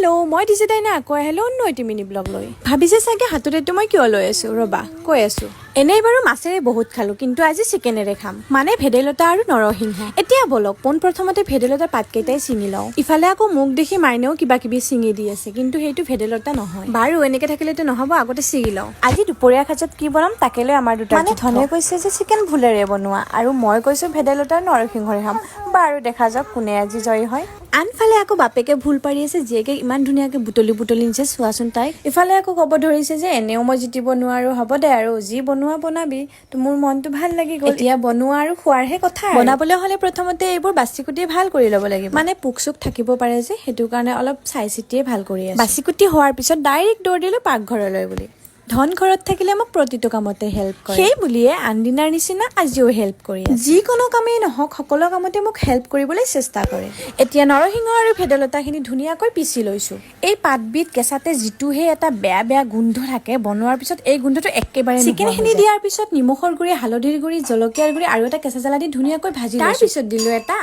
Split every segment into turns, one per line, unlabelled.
hello' মই দিছে তাই না আকৌ হেল্ল' অন্য এটি মিনি ব্লগ লৈ ভাবিছে চাগে হাততেতো মই কিয় লৈ আছো ৰবা কৈ আছো এনেই বাৰু মাছেৰে বহুত খালো কিন্তু আজি চিকেনেৰে খাম মানে ভেদাইলতা আৰু নৰসিংহ এতিয়া বলক পোনপ্ৰথমতে ভেদাইলতাৰ পাতকেইটাই ছিঙি লওঁ ইফালে আকৌ মোক দেখি মাইনেও কিবা কিবি ছিঙি দি আছে কিন্তু সেইটো ভেদাইলতা নহয় বাৰু এনেকে থাকিলেতো নহব আগতে ছিঙি লওঁ আজি দুপৰীয়া সাজত কি বনাম তাকে লৈ আমাৰ দুটা মানে ধনে কৈছে যে চিকেন ভুলেৰে বনোৱা আৰু মই কৈছো ভেদাইলতাৰ নৰসিংহৰে খাম বাৰু দেখা যাওক কোনে আজি জয়ী হয় আনফালে আকৌ বাপেকে ভুল পাৰি আছে জীয়েকে ইমান ধুনীয়াকে বুটলি নিছে চোৱাচোন তাই ইফালে আকৌ ক'ব ধৰিছে যে এনেও মই জিতিব নোৱাৰো হ'ব দে আৰু যি বনোৱা বনাবি তো মোৰ মনটো ভাল লাগি গ'ল এতিয়া বনোৱা আৰু খোৱাৰহে কথা বনাবলৈ হলে প্ৰথমতে এইবোৰ বাছি কুটি ভাল কৰি ল'ব লাগিব মানে পোক চোক থাকিব পাৰে যে সেইটো কাৰণে অলপ চাই চিতিয়ে ভাল কৰি আছে বাছি কুটি হোৱাৰ পিছত ডাইৰেক্ট দৌৰ দিলো পাকঘৰলৈ বুলি ধন ঘৰত থাকিলে মোক প্ৰতিটো কামতে হেল্প কৰে সেই বুলিয়ে আনদিনাৰ নিচিনা আজিও হেল্প কৰি আছে যিকোনো কামেই নহওক সকলো কামতে মোক হেল্প কৰিবলৈ চেষ্টা কৰে এতিয়া নৰসিংহ আৰু ভেদাইলতাখিনি ধুনীয়াকৈ পিচি লৈছো এই পাতবিধ কেঁচাতে যিটোহে এটা বেয়া বেয়া গোন্ধ থাকে বনোৱাৰ পিছত এই গোন্ধটো একেবাৰে চিকেনখিনি দিয়াৰ পিছত নিমখৰ গুৰি হালধিৰ গুৰি জলকীয়াৰ গুৰি আৰু এটা কেঁচা জ্বালা দি ধুনীয়াকৈ ভাজি তাৰ পিছত দিলো এটা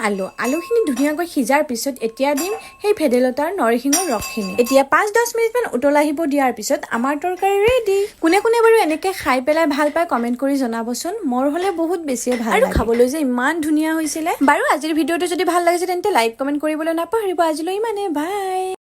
আলুখিনি ধুনীয়াকৈ সিজাৰ পিছত এতিয়া দিম সেই ভেদাইলতাৰ নৰসিংহৰ ৰসখিনি এতিয়া 5-10 মিনিট মান উতল আহিব দিয়াৰ পিছত আমাৰ তৰকাৰী ৰেডি কোনে কোনে বাৰু এনেকে খাই পেলাই ভাল পায় কমেন্ট কৰি জনাবচোন মোৰ হলে বহুত বেছি ভাল আৰু খাবলৈ যে ইমান ধুনীয়া হৈছিলে বাৰু আজিৰ ভিডিঅটো যদি ভাল লাগিছে তেন্তে লাইক কমেন্ট কৰিবলৈ নাপাহৰিব আজিলৈ ইমানে বাই